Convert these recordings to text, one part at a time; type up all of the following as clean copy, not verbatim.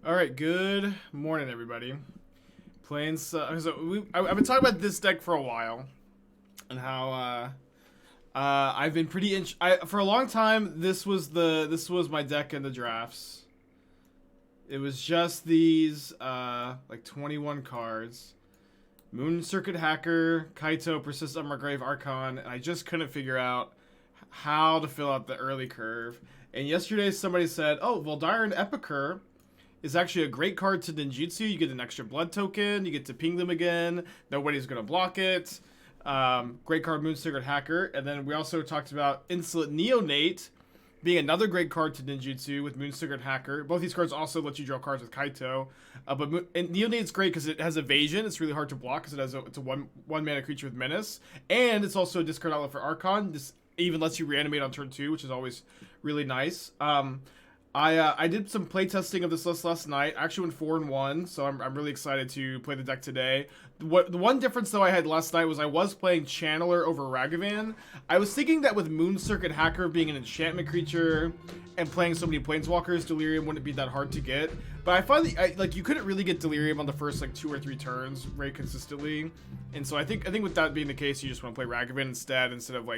All right, good morning, everybody. Playing I've been talking about this deck for a while, and how I've been pretty for a long time. This was my deck in the drafts. It was just these like 21 cards: Moon Circuit Hacker, Kaito, Persist, Unmarked Grave, Archon, and I just couldn't figure out how to fill out the early curve. And yesterday somebody said, "Oh, Voldaren Epicure is actually a great card to Ninjutsu. You get an extra blood token. You get to ping them again. Nobody's going to block it. Great card, Moon Circuit Hacker." And then we also talked about Insolent Neonate being another great card to Ninjutsu with Moon Circuit Hacker. Both these cards also let you draw cards with Kaito. And Neonate's great because it has evasion. It's really hard to block because it's a one mana creature with menace. And it's also a discard outlet for Archon. This even lets you reanimate on turn 2, which is always really nice. I did some playtesting of this list last night. I actually went 4-1, so I'm really excited to play the deck today. The one difference, though, I had last night was I was playing Channeler over Ragavan. I was thinking that with Moon Circuit Hacker being an enchantment creature and playing so many Planeswalkers, Delirium wouldn't be that hard to get. But I finally, you couldn't really get Delirium on the first, 2 or 3 turns very consistently. And so I think with that being the case, you just want to play Ragavan instead of,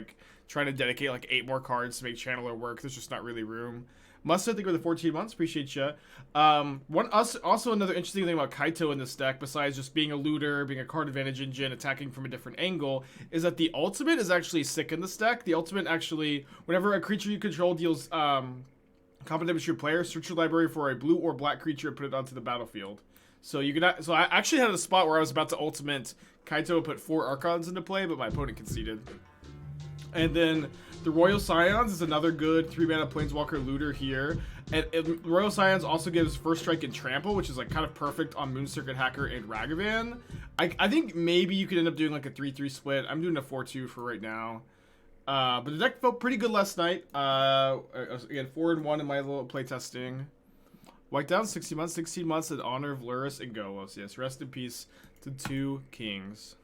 trying to dedicate, 8 more cards to make Channeler work. There's just not really room. Mustard, thank you for the 14 months. Appreciate you. Also, another interesting thing about Kaito in this deck, besides just being a looter, being a card advantage engine, attacking from a different angle, is that the ultimate is actually sick in this deck. The ultimate actually, whenever a creature you control deals combat damage to your player, search your library for a blue or black creature and put it onto the battlefield. So so I actually had a spot where I was about to ultimate Kaito and put 4 Archons into play, but my opponent conceded. And then the Royal Scions is another good 3-mana Planeswalker looter here. And Royal Scions also gives First Strike and Trample, which is kind of perfect on Moon Circuit Hacker and Ragavan. I think maybe you could end up doing a 3-3 split. I'm doing a 4-2 for right now. But the deck felt pretty good last night. Again, 4-1 in my little playtesting. White down 16 months in honor of Lurrus and Golos. Yes, rest in peace to 2 kings.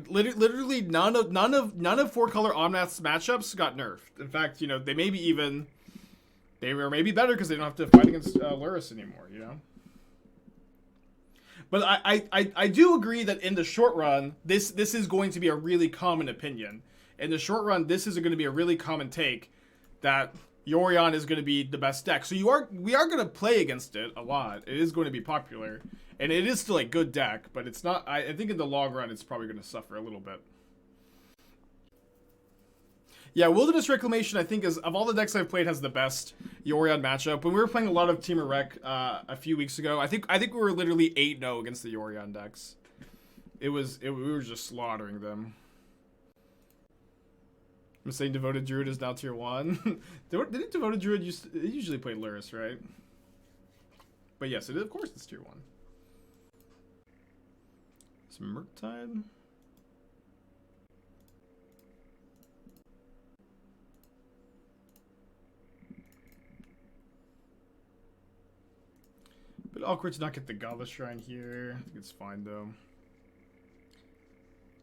Literally none of 4-color Omnath's matchups got nerfed. In fact, they were maybe better because they don't have to fight against Lurrus anymore, But I do agree that in the short run, this is going to be a really common opinion. In the short run, this is going to be a really common take that Yorion is going to be the best deck. So we are going to play against it a lot. It is going to be popular. And it is still a good deck, but it's not. I think in the long run, it's probably going to suffer a little bit. Yeah, Wilderness Reclamation, I think, is of all the decks I've played, has the best Yorion matchup. When we were playing a lot of Team of Rec a few weeks ago, I think we were literally 8-0 against the Yorion decks. We were just slaughtering them. I'm saying Devoted Druid is now tier 1. Didn't Devoted Druid usually play Lurrus, right? But yes, of course it's tier 1. Murktide. But awkward to not get the Godless Shrine here. I think it's fine though.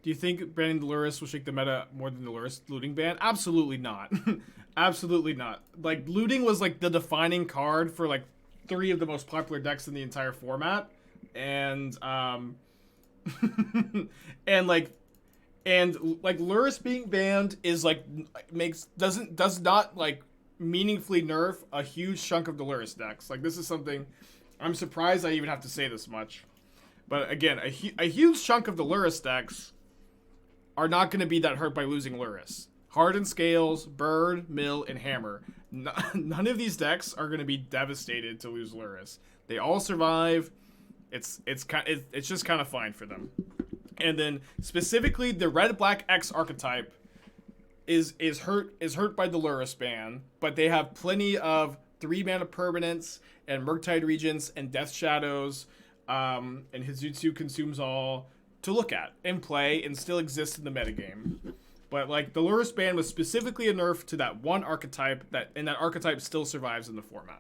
Do you think banning the Lurrus will shake the meta more than the Lurrus looting ban? Absolutely not. Absolutely not. Looting was the defining card for 3 of the most popular decks in the entire format, and Lurrus being banned is does not meaningfully nerf a huge chunk of the Lurrus decks. This is something I'm surprised I even have to say this much. But again, a huge chunk of the Lurrus decks are not going to be that hurt by losing Lurrus. Hardened Scales, Bird, Mill, and Hammer. None of these decks are going to be devastated to lose Lurrus. They all survive. It's just kind of fine for them. And then specifically the Red-Black X archetype is hurt by the Lurrus ban, but they have plenty of 3-mana permanents and Murktide Regents and Death Shadows and Hizutsu Consumes All to look at and play and still exist in the metagame. But the Lurrus ban was specifically a nerf to that one archetype, and that archetype still survives in the format.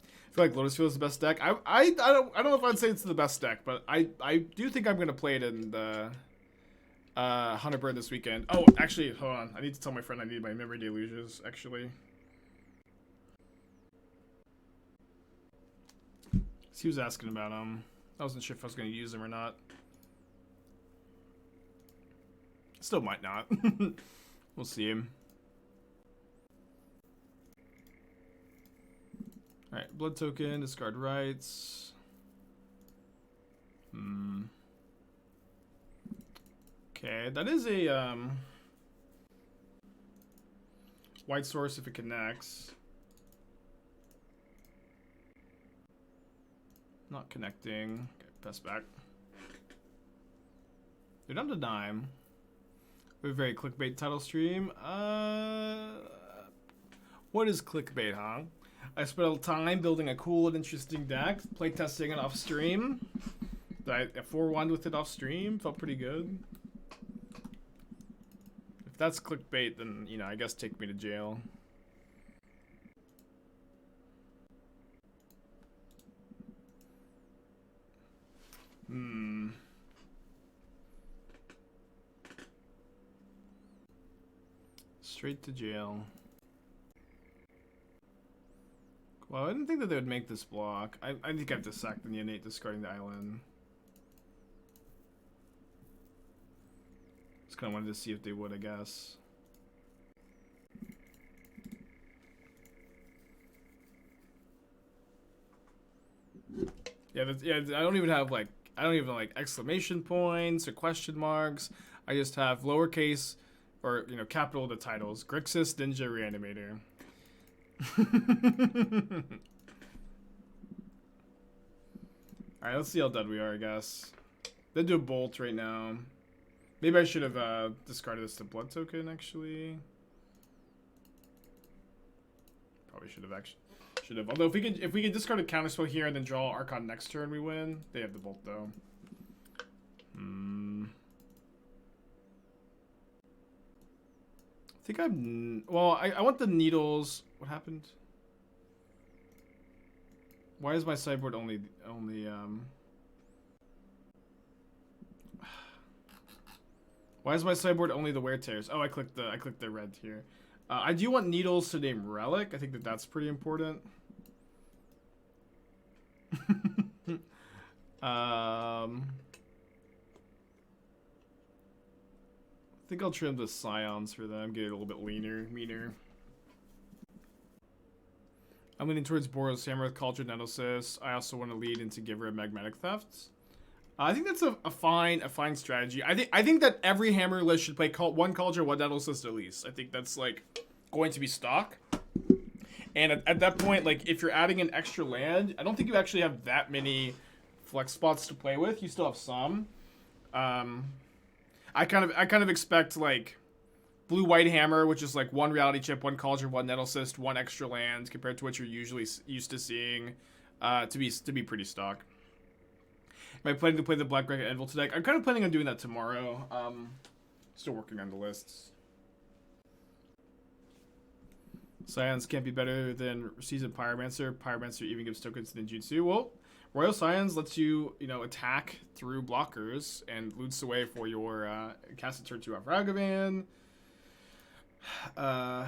I feel like Lotus Field is the best deck. I don't know if I'd say it's the best deck, but I do think I'm gonna play it in the Hunter Bird this weekend. Oh, actually, hold on. I need to tell my friend I need my memory delusions, actually. He was asking about them. I wasn't sure if I was going to use them or not. Still might not. We'll see him. Alright, blood token, discard rights. Okay, that is a white source if it connects. Not connecting. Okay, pass back. They're down to dime. We have a very clickbait title stream. What is clickbait, huh? I spent a little time building a cool and interesting deck, playtesting it off stream. I 4-1 with it off stream, felt pretty good. If that's clickbait, then, you know, I guess take me to jail. Straight to jail. Well, I didn't think that they would make this block. I think I have to sack the Neonate, discarding the island. Just kind of wanted to see if they would, I guess. Yeah, I don't even have like exclamation points or question marks. I just have lowercase or, you know, capital the titles. Grixis Ninja Reanimator. Alright, let's see how dead we are, I guess. They do a bolt right now. Maybe I should have discarded this to blood token, actually. Probably should have actually. Although if we could discard a counterspell here and then draw Archon next turn, we win. They have the bolt though. I think I'm. Well, I want the needles. What happened? Why is my sideboard only Why is my sideboard only the wear tears? Oh, I clicked the red here. I do want needles to name relic. I think that's pretty important. I think I'll trim the scions for them, get it a little bit meaner. I'm leaning towards Boros Hammer with Cauldron Nettlecyst. I also want to lead into Giver of Magmatic Thefts. I think that's a fine strategy. I think that every hammer list should play one Cauldron, one Nettlecyst at least. I think that's like going to be stock. And at that point, like if you're adding an extra land, I don't think you actually have that many flex spots to play with. You still have some. I kind of expect like blue-white hammer, which is like one reality chip, one Cauldron, one Nettlecyst, one extra land compared to what you're usually used to seeing, to be pretty stock. Am I planning to play the Black Grave Anvil today? I'm kind of planning on doing that tomorrow. Still working on the lists. Scions can't be better than Seasoned Pyromancer. Pyromancer even gives tokens to Ninjutsu. Well, Royal Scions lets you, attack through blockers and loots away for your cast a turn 2 off Ragavan. I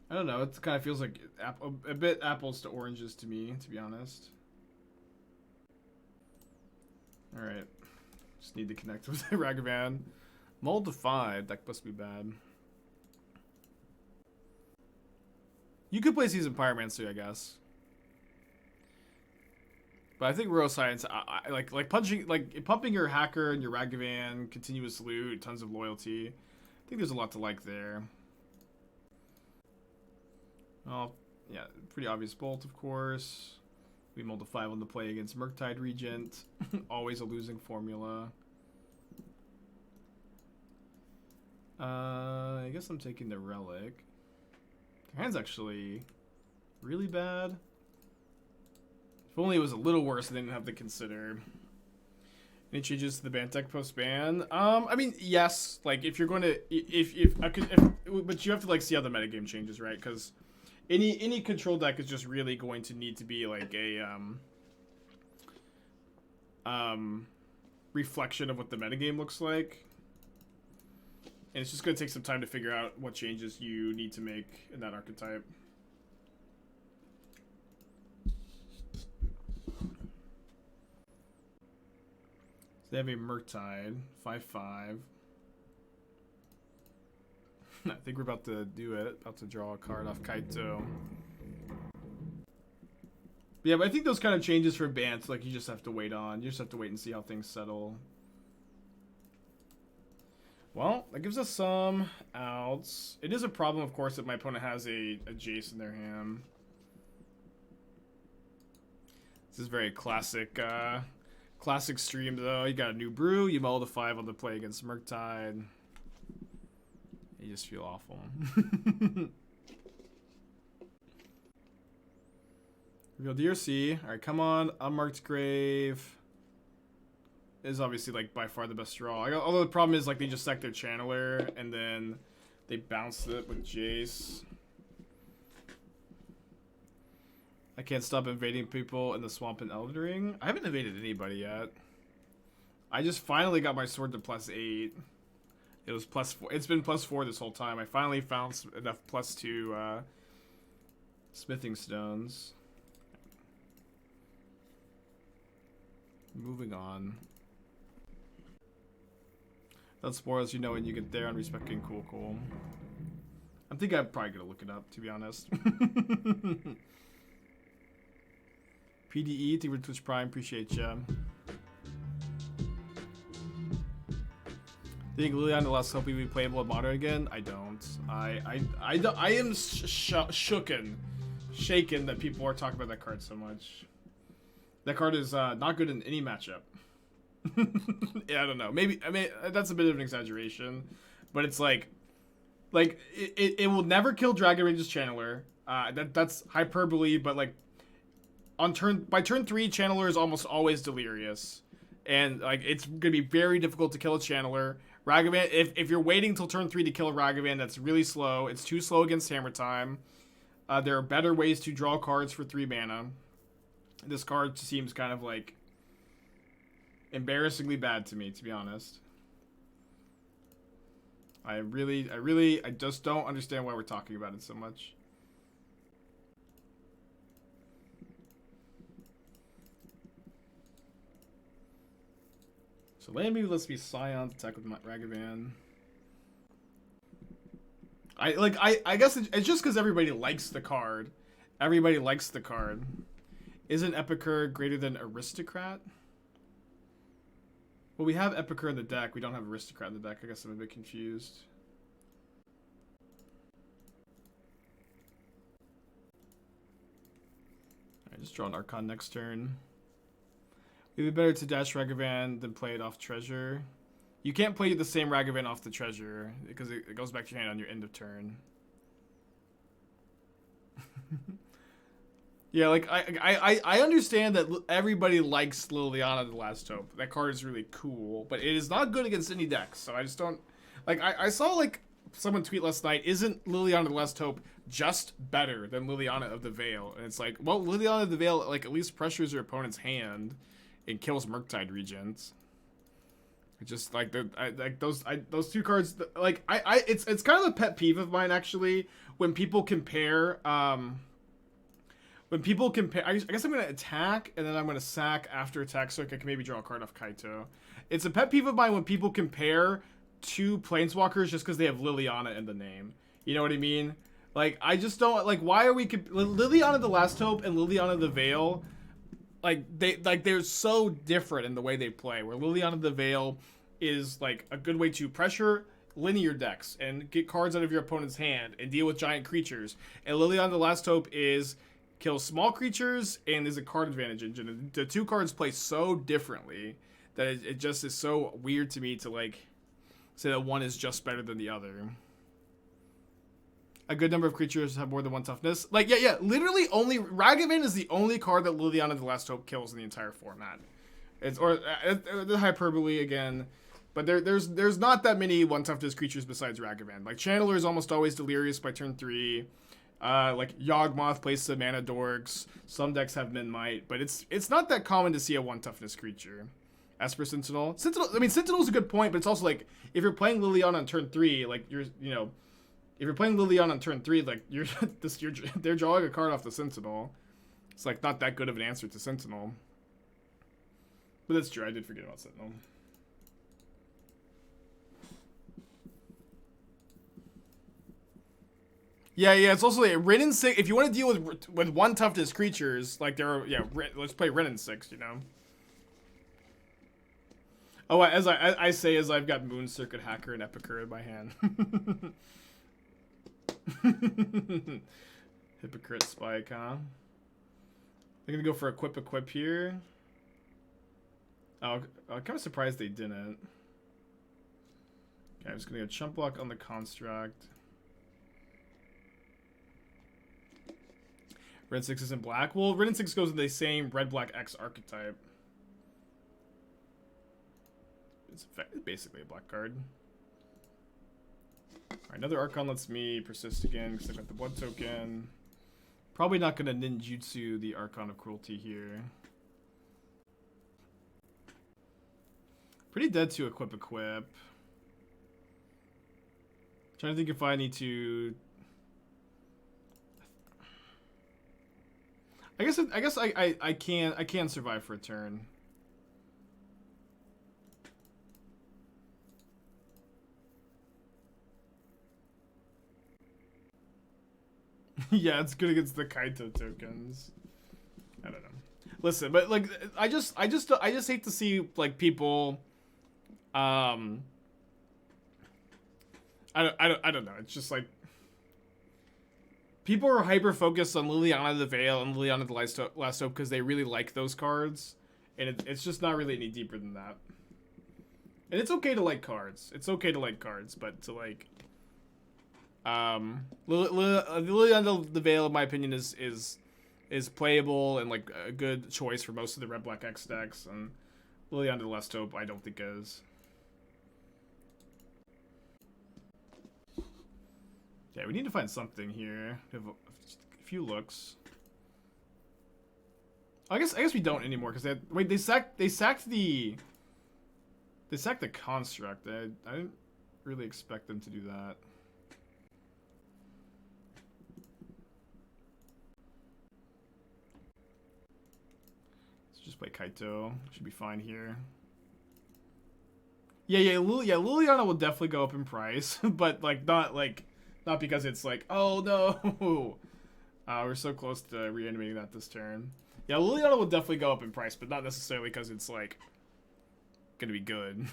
don't know. It kind of feels like a bit apples to oranges to me, to be honest. All right, just need to connect with the Ragavan. Mold to 5. Deck must be bad. You could play Seasoned Pyromancer, I guess. But I think Royal Scions, like pumping your hacker and your Ragavan, continuous loot, tons of loyalty. I think there's a lot to like there. Well, yeah, pretty obvious bolt, of course. We mold to 5 on the play against Murktide Regent. Always a losing formula. I guess I'm taking the Relic. Their hand's actually really bad. If only it was a little worse, they didn't have to consider. Any changes to the ban deck post ban? I mean, yes. Like, if you're going to, but you have to like see how the metagame changes, right? Because any control deck is just really going to need to be like a reflection of what the metagame looks like, and it's just going to take some time to figure out what changes you need to make in that archetype. They have a Murktide, 5/5. I think we're about to do it. About to draw a card off Kaito. Yeah, but I think those kind of changes for bans, like, you just have to wait on. You just have to wait and see how things settle. Well, that gives us some outs. It is a problem, of course, that my opponent has a Jace in their hand. This is very classic, classic stream, though. You got a new brew, you mull the 5 on the play against Murktide. You just feel awful. Reveal DRC. Alright, come on. Unmarked Grave is obviously, like, by far the best draw. Although the problem is, like, they just sack their Channeler, and then they bounced it with Jace. I can't stop invading people in the swamp and Elden Ring. I haven't invaded anybody yet. I just finally got my sword to +8. It was +4. It's been +4 this whole time. I finally found enough +2 smithing stones. Moving on. That spoils, you know, when you get there on respecting cool. I think I'm probably gonna look it up, to be honest. PDE, thank you for Twitch Prime, appreciate ya. Think Liliana last hope we be playable in Modern again? I don't. I am shaken that people are talking about that card so much. That card is not good in any matchup. Yeah, I don't know. Maybe, I mean, that's a bit of an exaggeration, but it's like it will never kill Dragon Range's Channeler. That's hyperbole, but like by turn 3, Channeler is almost always delirious, and like it's gonna be very difficult to kill a Channeler. Ragavan, if you're waiting till turn 3 to kill a Ragavan, that's really slow. It's too slow against Hammer Time. There are better ways to draw cards for 3 mana. This card seems kind of like embarrassingly bad to me, to be honest. I just don't understand why we're talking about it so much. So maybe let's be Scions, attack with Ragavan. I guess it's just because everybody likes the card. Everybody likes the card. Isn't Epicure greater than Aristocrat? Well, we have Epicure in the deck. We don't have Aristocrat in the deck. I guess I'm a bit confused. Alright, just draw an Archon next turn. It'd be better to dash Ragavan than play it off Treasure. You can't play the same Ragavan off the Treasure because it goes back to your hand on your end of turn. Yeah, like I understand that everybody likes Liliana the Last Hope. That card is really cool, but it is not good against any decks. So I just don't like. I saw like someone tweet last night, "Isn't Liliana the Last Hope just better than Liliana of the Veil?" And it's like, well, Liliana of the Veil like at least pressures your opponent's hand and kills Murktide Regents. It's just like those two cards. Like it's kind of a pet peeve of mine actually when people compare. When people compare, I guess I'm going to attack, and then I'm going to sack after attack so I can maybe draw a card off Kaito. It's a pet peeve of mine when people compare two Planeswalkers just because they have Liliana in the name. You know what I mean? Like, I just don't, like, why are we, Liliana the Last Hope and Liliana the Veil, they're so different in the way they play, where Liliana the Veil is, like, a good way to pressure linear decks and get cards out of your opponent's hand and deal with giant creatures. And Liliana the Last Hope is kill small creatures and is a card advantage engine. The two cards play so differently that it just is so weird to me to like say that one is just better than the other. A good number of creatures have more than one toughness. Like yeah, literally only Ragavan is the only card that Liliana the Last Hope kills in the entire format. It's the hyperbole again, but there's not that many one toughness creatures besides Ragavan. Like Channeler is almost always delirious by turn 3. Like Yawgmoth plays some mana dorks. Some decks have Min Might, but it's not that common to see a 1 toughness creature. As for Sentinel, I mean Sentinel's a good point, but it's also like if you're playing Liliana on turn 3, like if you're playing Liliana on turn 3, like they're drawing a card off the Sentinel. It's like not that good of an answer to Sentinel. But that's true. I did forget about Sentinel. Yeah, yeah. It's also like Rin and 6. If you want to deal with one toughness creatures, like there are, yeah. Let's play Rin and 6. You know. Oh, as I say, as I've got Moon Circuit Hacker and Epicure in my hand. Hypocrite Spike, huh? They're gonna go for equip here. Oh, I'm kind of surprised they didn't. Okay, I'm just gonna go chump block on the construct. Red 6 isn't black. Well, Red and 6 goes with the same red-black X archetype. It's basically a black card. Alright, another Archon lets me persist again because I got the blood token. Probably not going to ninjutsu the Archon of Cruelty here. Pretty dead to equip. Trying to think if I need to... I guess I can survive for a turn. Yeah, it's good against the Kaito tokens. I don't know. Listen, but like I just hate to see like people I don't know. It's just like people are hyper focused on Liliana the Veil and Liliana the Last Hope because they really like those cards, and it's just not really any deeper than that. And it's okay to like cards. It's okay to like cards, but to like Liliana the Veil, in my opinion, is playable and like a good choice for most of the red black X decks, and Liliana the Last Hope I don't think is. Yeah, we need to find something here. We have a few looks. I guess we don't anymore because they sacked the construct. I didn't really expect them to do that. Let's just play Kaito. Should be fine here. Yeah, Liliana will definitely go up in price, but like not because it's like, oh no, we're so close to reanimating that this turn. Yeah, Liliana will definitely go up in price, but not necessarily because it's like gonna be good.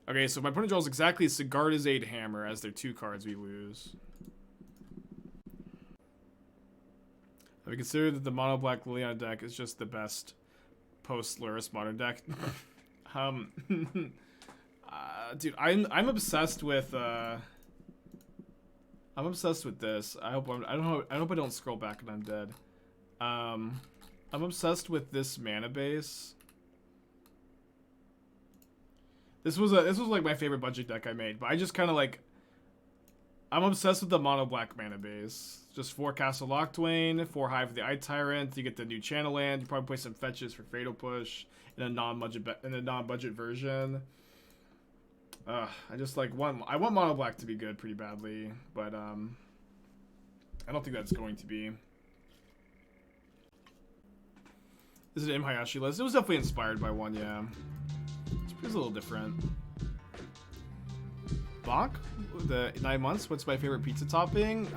Okay, so my opponent draws exactly Sigardizade Hammer as their 2 cards we lose. Have we considered that the mono black Liliana deck is just the best post Luris modern deck? Dude, I'm obsessed with I'm obsessed with this. I hope I don't scroll back and I'm dead. I'm obsessed with this mana base. This was like my favorite budget deck I made, but I just kind of like I'm obsessed with the mono black mana base. Just 4 Castle Locthwain, 4 Hive of the Eye Tyrant. You get the new Channel Land. You probably play some fetches for Fatal Push in a non-budget version. I just like I want mono black to be good pretty badly, but I don't think that's going to be. This is an M Hayashi list. It was definitely inspired by one, yeah. It's a little different. Bonk? The 9 months. What's my favorite pizza topping?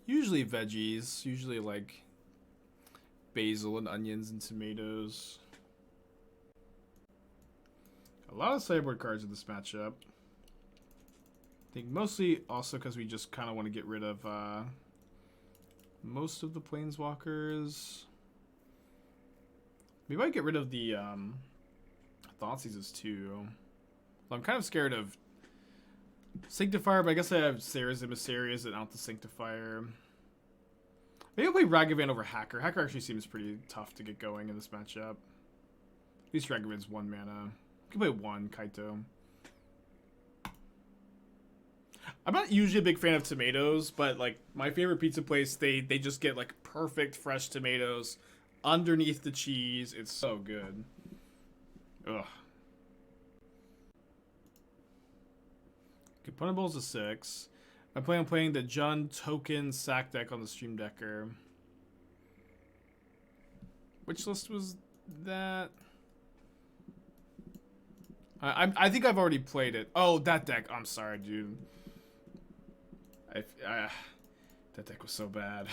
Usually veggies. Usually like basil and onions and tomatoes. A lot of sideboard cards in this matchup. I think mostly also because we just kind of want to get rid of most of the planeswalkers. Maybe I get rid of the Thoughtseizes too. I'm kind of scared of Sanctifier, but I guess I have Serra's Emissary as an out the Sanctifier. Maybe I'll play Ragavan over Hacker. Hacker actually seems pretty tough to get going in this matchup. At least Ragavan's 1 mana. You can play 1 Kaito. I'm not usually a big fan of tomatoes, but like my favorite pizza place, they just get like perfect fresh tomatoes underneath the cheese. It's so good. Ugh. Okay, opponent bowls a 6. I plan on playing the Jun token sack deck on the Stream Decker. Which list was that? I think I've already played it. Oh, that deck. I'm sorry, dude. That deck was so bad.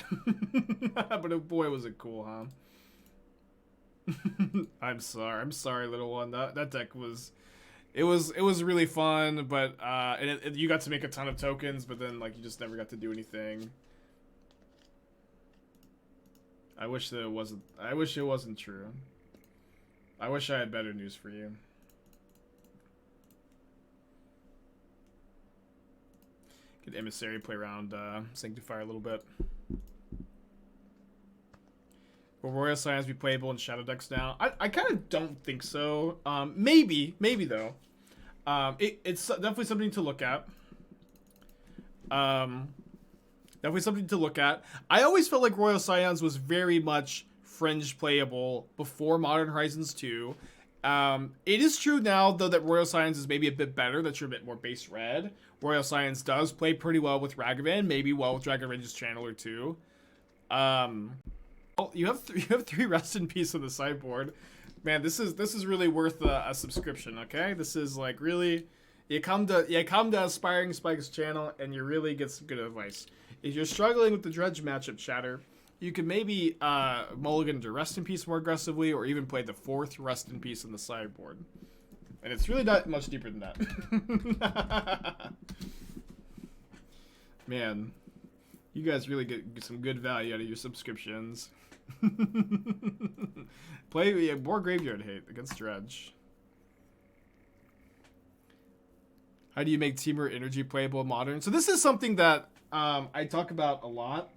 But oh boy, was it cool, huh? I'm sorry, little one. That deck was, it was really fun, but you got to make a ton of tokens, but then like you just never got to do anything. I wish it wasn't true. I wish I had better news for you. Get Emissary, play around Sanctifier a little bit. Will Royal Scions be playable in Shadow decks now? I kind of don't think so. Maybe though. It's definitely something to look at. Definitely something to look at. I always felt like Royal Scions was very much fringe playable before Modern Horizons 2. It is true now, though, that Royal Scions is maybe a bit better, that you're a bit more base red. Royal Scions does play pretty well with Ragavan, maybe well with Ragavan's Channeler too. Well, you have 3 Rest in Peace on the sideboard. Man, this is really worth a subscription, okay? This is like really, you come to Aspiring Spike's channel and you really get some good advice. If you're struggling with the Dredge matchup, chatter, you can maybe mulligan to Rest in Peace more aggressively, or even play the 4th Rest in Peace on the sideboard. And it's really not much deeper than that. Man, you guys really get some good value out of your subscriptions. Play more Graveyard Hate against Dredge. How do you make Teamer Energy playable in Modern? So this is something that I talk about a lot.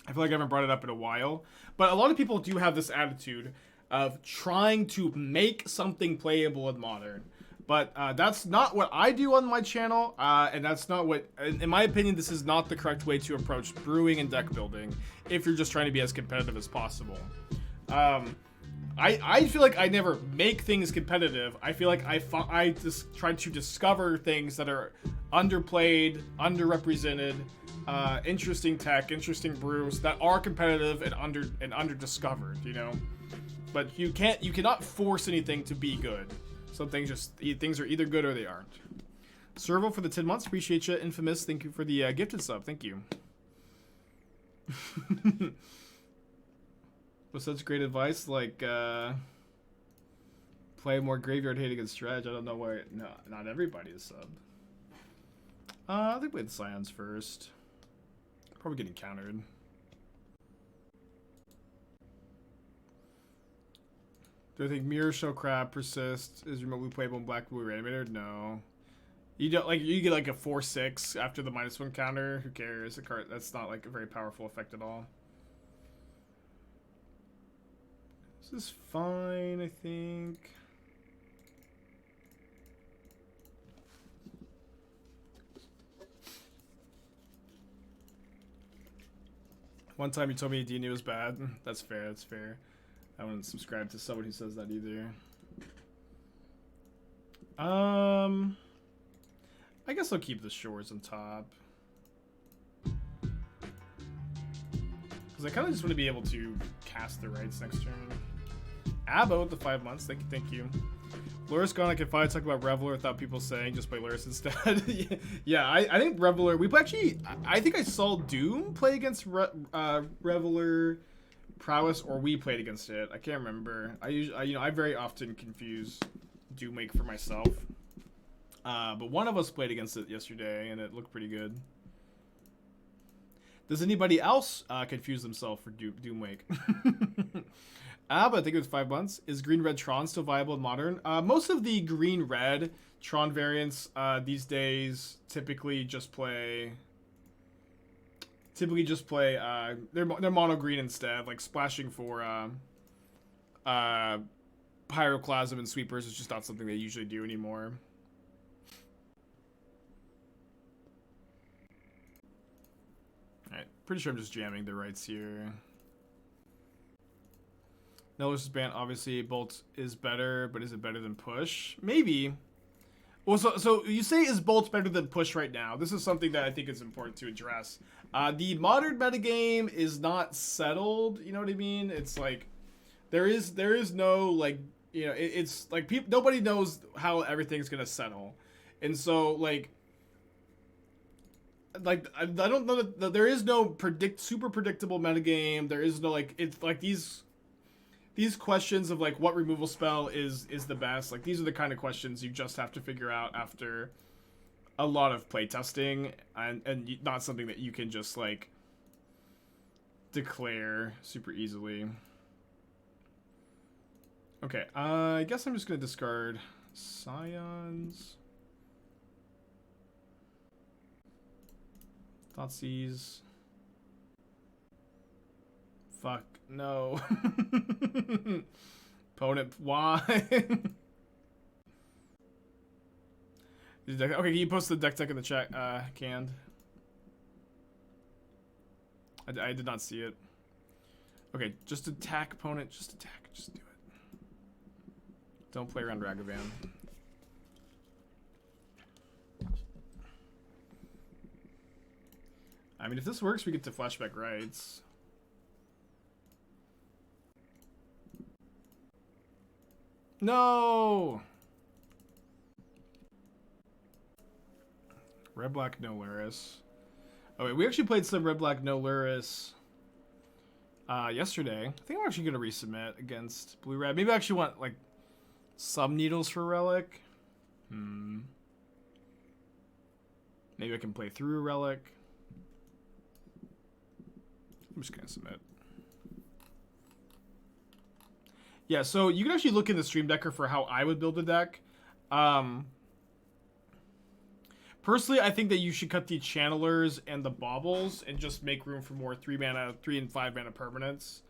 I feel like I haven't brought it up in a while. But a lot of people do have this attitude of trying to make something playable in Modern. But that's not what I do on my channel, and that's not what, in my opinion, this is not the correct way to approach brewing and deck building if you're just trying to be as competitive as possible. I feel like I never make things competitive. I feel like I just try to discover things that are underplayed, underrepresented, interesting tech, interesting brews that are competitive and underdiscovered, you know? But you cannot force anything to be good. Some things things are either good or they aren't. Servo for the 10 months. Appreciate you. Infamous, thank you for the gifted sub. Thank you. With such great advice, like play more Graveyard Hate against Dredge. I don't know why. No, not everybody is sub. I think we had Scions first. Probably getting countered. Do I think Mirror Show Crab Persist is remotely playable in Blackcleave Reanimator? No. You don't like you get like a 4/6 after the -1 counter. Who cares? A card that's not like a very powerful effect at all. This is fine, I think. One time you told me Dini was bad. That's fair, that's fair. I wouldn't subscribe to someone who says that either. I guess I'll keep the Shores on top. Because I kind of just want to be able to cast the Rites next turn. Abba with the 5 months, thank you. Luris gone, I can finally talk about Reveler without people saying just play Luris instead. Yeah, I think Reveler, I think I saw Doom play against Reveler Prowess, or we played against it. I can't remember. I very often confuse Doomwake for myself. But one of us played against it yesterday, and it looked pretty good. Does anybody else confuse themselves for Doomwake? But I think it was 5 months. Is Green-Red Tron still viable in Modern? Most of the Green-Red Tron variants these days typically just play they're mono green instead. Like splashing for Pyroclasm and Sweepers is just not something they usually do anymore. Alright, pretty sure I'm just jamming the Rites here. Nellis Band, obviously Bolt is better, but is it better than Push? Maybe. Well, so you say is Bolt better than Push right now? This is something that I think is important to address. The modern metagame is not settled, you know what I mean? It's like there is no like you know, it's like nobody knows how everything's gonna settle, and so like I don't know that there is no super predictable metagame. There is no like it's like these questions of like what removal spell is the best. Like these are the kind of questions you just have to figure out after a lot of playtesting, and not something that you can just like declare super easily. Okay, I guess I'm just gonna discard Scions. Thoughtseize. Fuck, no. Opponent, why? Okay, can you post the deck in the chat, Canned? I did not see it. Okay, just attack opponent, just attack, just do it. Don't play around Ragavan. I mean, if this works, we get to Flashback Rites. No! Red Black no Luris. Oh wait, we actually played some Red Black no Luris yesterday. I think I'm actually gonna resubmit against Blue Red. Maybe I actually want like some needles for Relic. Maybe I can play through a Relic. I'm just gonna submit. Yeah, so you can actually look in the Stream Decker for how I would build a deck. Personally, I think that you should cut the Channelers and the Baubles and just make room for more 3 and 5 mana permanents.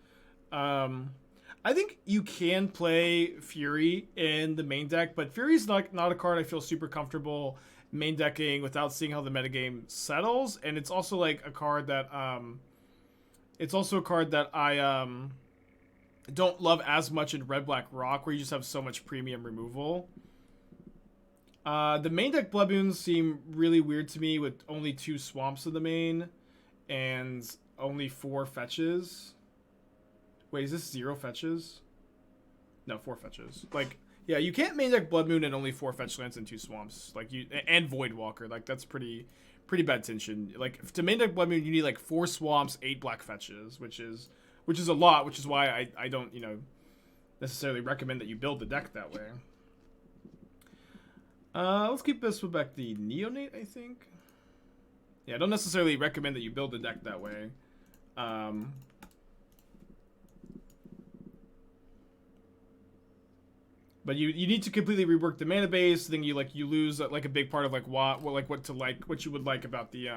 I think you can play Fury in the main deck, but Fury's not a card I feel super comfortable main decking without seeing how the metagame settles, and it's also like a card that I don't love as much in Red Black Rock, where you just have so much premium removal. The main deck Blood Moons seem really weird to me with only 2 swamps in the main and only 4 fetches. Wait, is this 0 fetches? No, 4 fetches. Like, yeah, you can't main deck Blood Moon and only 4 fetch lands and 2 swamps. Like and Voidwalker. Like that's pretty bad tension. Like to main deck Blood Moon, you need like 4 swamps, 8 black fetches, which is a lot. Which is why I don't necessarily recommend that you build the deck that way. Let's keep this with back the Neonate, I think. Yeah, I don't necessarily recommend that you build the deck that way. But you need to completely rework the mana base. Then you lose like a big part of like what you would like about the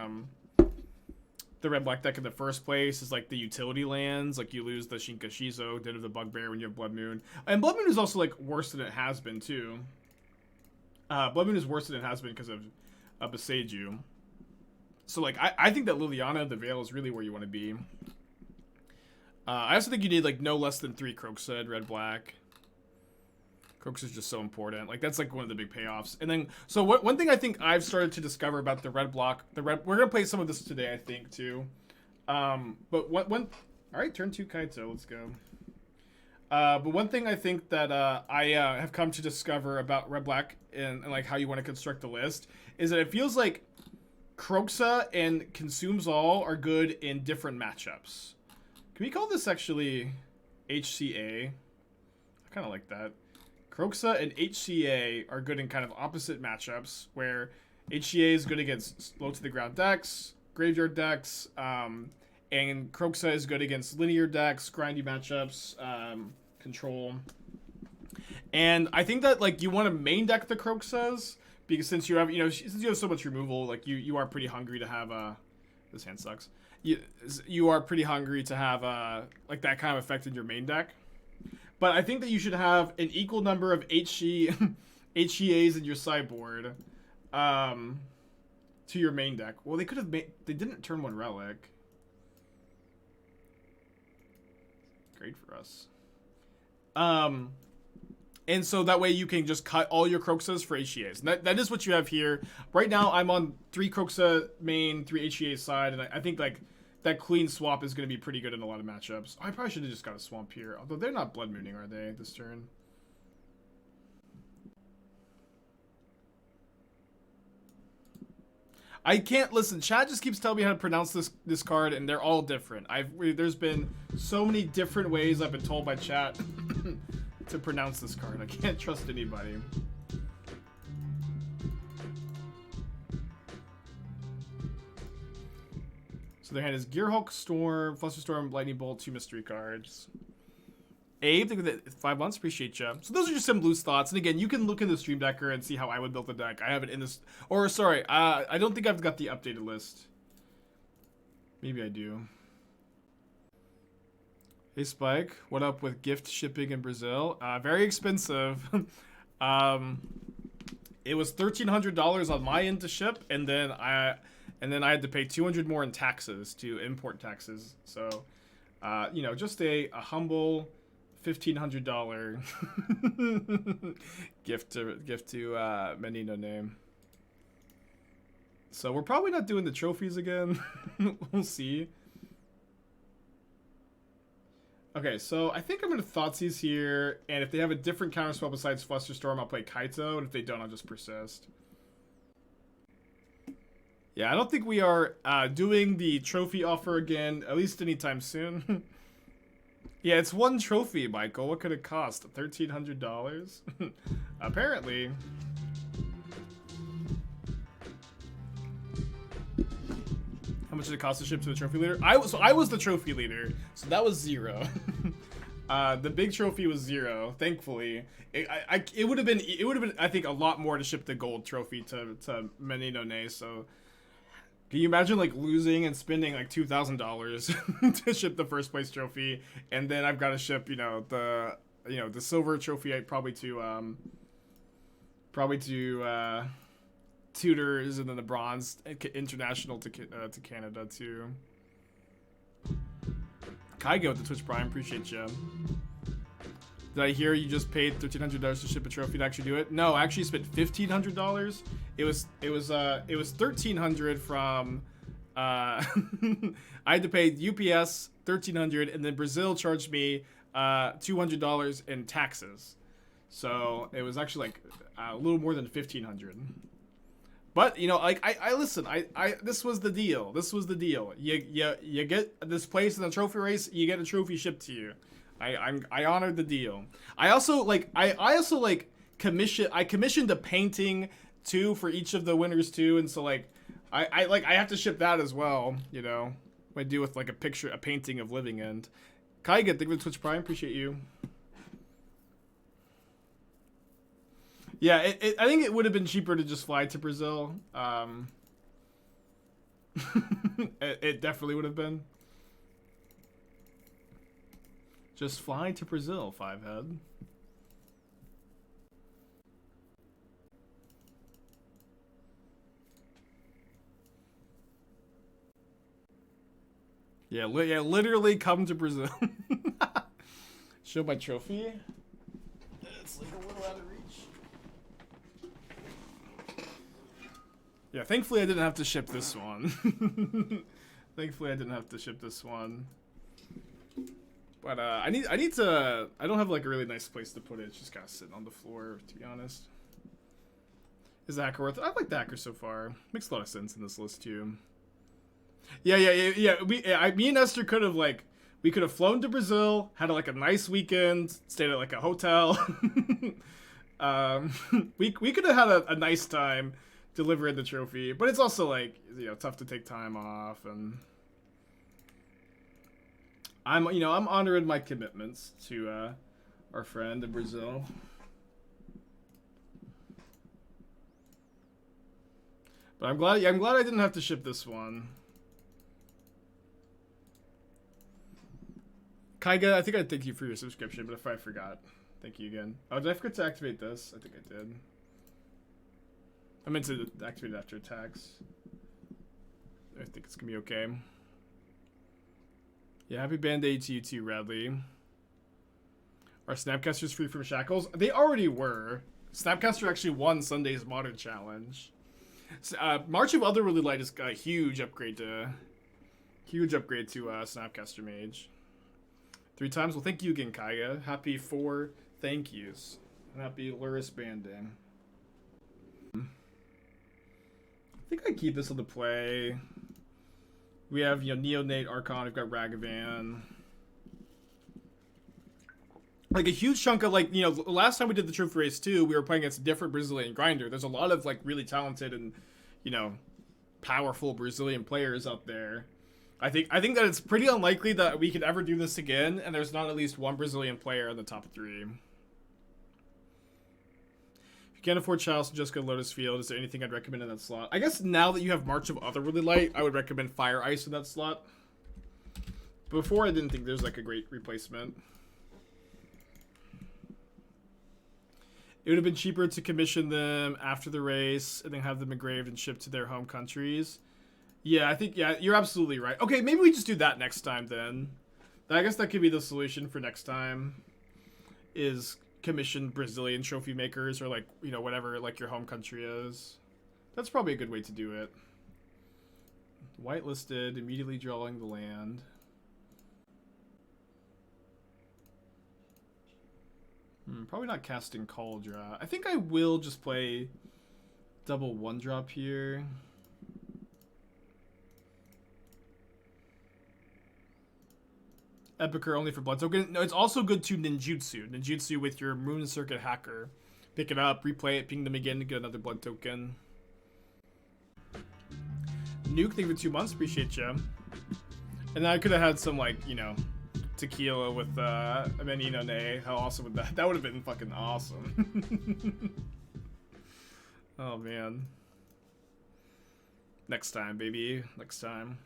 red black deck in the first place is like the utility lands. Like you lose the Shinka Shizo, Den of the Bugbear when you have Blood Moon, and Blood Moon is also like worse than it has been too. Blood Moon is worse than it has been because of Beseiju. So like I think that Liliana the Veil is really where you want to be. I also think you need like no less than 3 Kroxa in red black. Kroxa is just so important. Like that's like one of the big payoffs. And then so one thing I think I've started to discover about the red block, we're gonna play some of this today I think too. But all right, turn 2 Kaito, let's go. But one thing I think that I have come to discover about red black and like how you want to construct the list is that it feels like Kroxa and Consumes All are good in different matchups. Can we call this actually HCA? I kind of like that. Kroxa and HCA are good in kind of opposite matchups, where HCA is good against low to the ground decks, graveyard decks, and Kroxa is good against linear decks, grindy matchups, control. And I think that like you want to main deck the Kroxas because since you have so much removal, like you are pretty hungry to have this hand sucks. You are pretty hungry to have like that kind of effect in your main deck. But I think that you should have an equal number of HEAs in your sideboard to your main deck. Well, they could have made. They didn't turn 1 relic. Great for us. And so that way you can just cut all your Kroxas for HEAs. And that is what you have here. Right now I'm on 3 Kroxa main, 3 HEA side, and I think like that clean swap is going to be pretty good in a lot of matchups. I probably should have just got a swamp here. Although they're not blood mooning, are they, this turn? I can't listen. Chad just keeps telling me how to pronounce this card, and they're all different. There's been so many different ways I've been told by chat to pronounce this card. I can't trust anybody. So their hand is Gearhulk, Storm, Flusterstorm, Lightning Bolt, 2 mystery cards. Abe, thank you for the 5 months. Appreciate you. So those are just some loose thoughts. And again, you can look in the Stream Decker and see how I would build the deck. I have it in this... Or, sorry, I don't think I've got the updated list. Maybe I do. Hey, Spike. What up with gift shipping in Brazil? Very expensive. It was $1,300 on my end to ship, and then I had to pay $200 more in taxes, to import taxes. So, you know, just a humble... $1,500 gift to Many No Name. So we're probably not doing the trophies again. We'll see. Okay, so I think I'm gonna Thoughtseize here, and if they have a different counterspell besides Flusterstorm, I'll play Kaito, and if they don't, I'll just Persist. Yeah, I don't think we are doing the trophy offer again, at least anytime soon. Yeah, it's 1 trophy, Michael. What could it cost? $1,300? Apparently. How much did it cost to ship to the trophy leader? I was the trophy leader, so that was 0. The big trophy was 0. Thankfully, it would have been I think a lot more to ship the gold trophy to Many No Name. So. Can you imagine like losing and spending like $2,000 to ship the first place trophy, and then I've got to ship the silver trophy probably to tutors, and then the bronze international to Canada too. Kaigo with the Twitch Prime, appreciate you. Did I hear you just paid $1,300 to ship a trophy to actually do it? No, I actually spent $1,500. It was $1,300 from I had to pay UPS $1,300, and then Brazil charged me $200 in taxes. So it was actually like a little more than $1,500. But like I listen, this was the deal. This was the deal. You get this place in the trophy race, you get a trophy shipped to you. I honored the deal. I also commissioned a painting too for each of the winners too, and so like I have to ship that as well, what I do with like a painting of Living End. Kaiga, thank you for the Twitch Prime, appreciate you. Yeah, I think it would have been cheaper to just fly to Brazil. It definitely would have been. Just fly to Brazil, 5-head. Yeah, literally come to Brazil. Show my trophy. It's like a little out of reach. Yeah, thankfully I didn't have to ship this one. Thankfully I didn't have to ship this one. But I need to. I don't have like a really nice place to put it. It's just kind of sitting on the floor, to be honest. Is the hacker worth it? I like the hacker so far. Makes a lot of sense in this list too. Yeah. Me and Esther could have we could have flown to Brazil, had like a nice weekend, stayed at like a hotel. We could have had a nice time delivering the trophy, but it's also like tough to take time off, and I'm honoring my commitments to our friend in Brazil. But I'm glad I didn't have to ship this one. Kaiga, I think I thank you for your subscription, but if I forgot, thank you again. Oh, did I forget to activate this? I think I did. I meant to activate it after attacks. I think it's gonna be okay. Yeah, happy Band-Aid to you too, Radley. Are Snapcasters free from shackles? They already were. Snapcaster actually won Sunday's Modern Challenge. March of Otherworldly Light is a huge upgrade to Snapcaster Mage. 3 times. Well, thank you again, Kaya. Happy 4 thank yous. And happy Luris Banding. I think I keep this on the play. We have, you know, Neonate, Archon, we've got Ragavan. Like, a huge chunk of, like, you know, last time we did the Trophy Race 2, we were playing against a different Brazilian grinder. There's a lot of, like, really talented and, you know, powerful Brazilian players out there. I think that it's pretty unlikely that we could ever do this again, and there's not at least one Brazilian player in the top 3. If you can't afford Chalice, just go Lotus Field. Is there anything I'd recommend in that slot? I guess now that you have March of Otherworldly Light, I would recommend Fire Ice in that slot. Before, I didn't think there's, like, a great replacement. It would have been cheaper to commission them after the race and then have them engraved and shipped to their home countries. Yeah, I think, yeah, you're absolutely right. Okay, maybe we just do that next time then. I guess that could be the solution for next time, is commission Brazilian trophy makers or, like, you know, whatever, like, your home country is. That's probably a good way to do it. Whitelisted, immediately drawing the land. Probably not casting Cauldra. I think I will just play double 1-drop here. Epicure only for blood token. No, it's also good to Ninjutsu. Ninjutsu with your Moon Circuit Hacker. Pick it up, replay it, ping them again to get another blood token. Nuke, thank you for 2 months. Appreciate you. And I could have had some, like, you know, tequila with Menino Ne. How awesome would that? That would have been fucking awesome. Oh man. Next time, baby. Next time.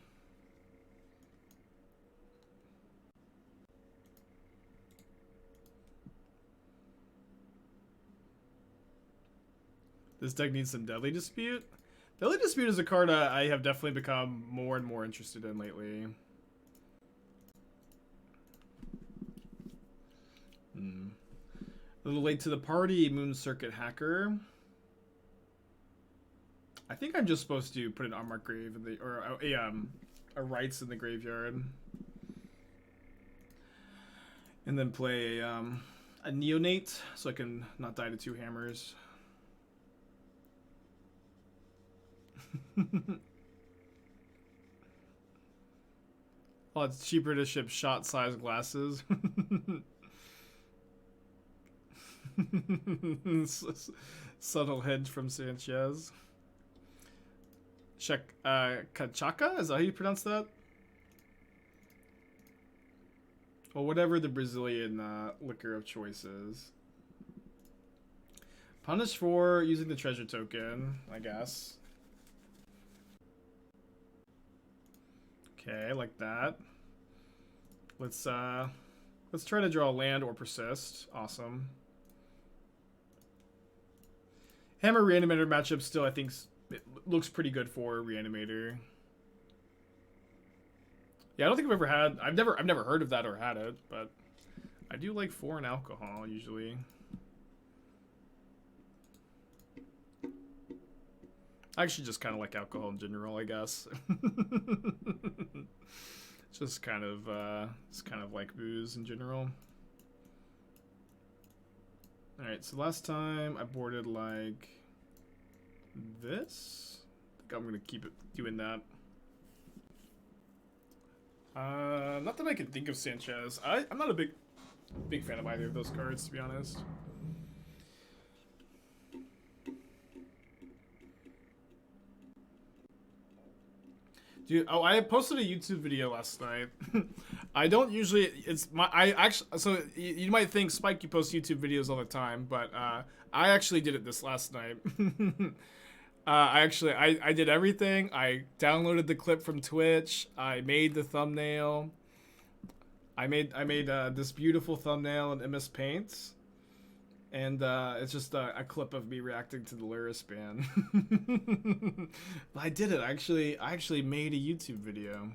This deck needs some Deadly Dispute. Deadly Dispute is a card I have definitely become more and more interested in lately. A little late to the party, Moon Circuit Hacker. I think I'm just supposed to put an Unmarked Grave in the, or a Rites in the graveyard, and then play a Neonate so I can not die to 2 hammers. Oh, it's cheaper to ship shot-sized glasses. Subtle hedge from Sanchez. Kachaka? Is that how you pronounce that? Well, whatever the Brazilian liquor of choice is. Punish for using the treasure token, I guess. Okay, like that. Let's try to draw land or persist. Awesome. Hammer Reanimator matchup still, I think, it looks pretty good for Reanimator. Yeah, I don't think I've ever had. I've never heard of that or had it, but I do like foreign alcohol usually. I actually just kind of like alcohol in general, I guess. Just kind of, it's kind of like booze in general. All right, so last time I boarded like this. I think I'm gonna keep it doing that. Not that I can think of Sanchez. I'm not a big fan of either of those cards, to be honest. Dude, oh, I posted a YouTube video last night. I don't usually, so you might think, Spike, you post YouTube videos all the time, but I actually did it this last night. I did everything. I downloaded the clip from Twitch. I made the thumbnail. I made this beautiful thumbnail in MS Paint. And it's just a clip of me reacting to the Luris ban. But I did it. I actually made a YouTube video.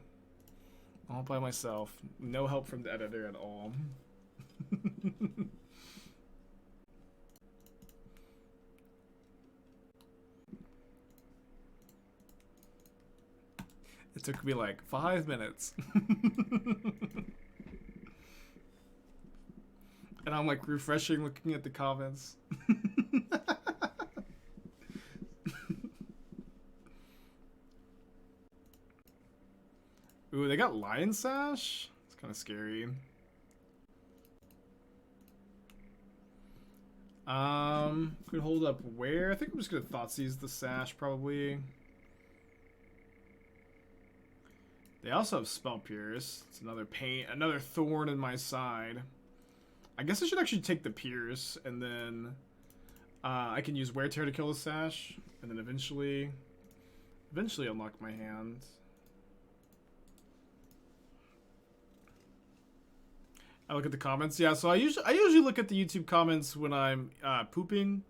All by myself. No help from the editor at all. It took me like 5 minutes. And I'm like refreshing, looking at the comments. Ooh, they got Lion Sash? It's kind of scary. Could hold up where? I think I'm just gonna Thoughtseize the Sash, probably. They also have Spell Pierce. It's another pain, another thorn in my side. I guess I should actually take the Pierce, and then I can use Wear Tear to kill the Sash, and then eventually unlock my hand. I look at the comments. Yeah, so I usually look at the YouTube comments when I'm pooping.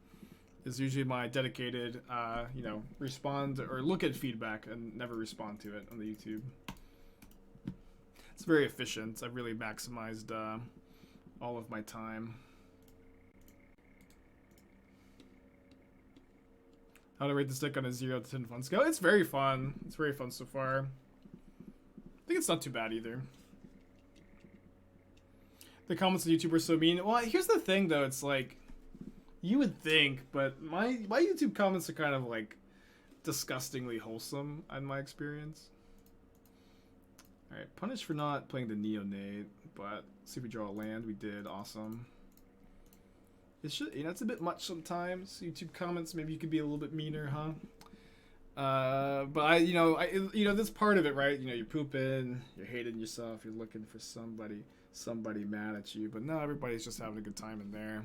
Is usually my dedicated, you know, respond or look at feedback and never respond to it on the YouTube. It's very efficient. I've really maximized all of my time. How to rate this deck on a 0 to 10 fun scale? It's very fun. It's very fun so far. I think it's not too bad either. The comments on YouTube are so mean. Well, here's the thing though. It's like, you would think, but my YouTube comments are kind of like disgustingly wholesome in my experience. All right, punished for not playing the Neonate, but see if we draw a land. We did, awesome. It should, you know, it's a bit much sometimes. YouTube comments, maybe you could be a little bit meaner, huh? But you know, that's part of it, right? You know, you're pooping, you're hating yourself, you're looking for somebody mad at you, but no, everybody's just having a good time in there.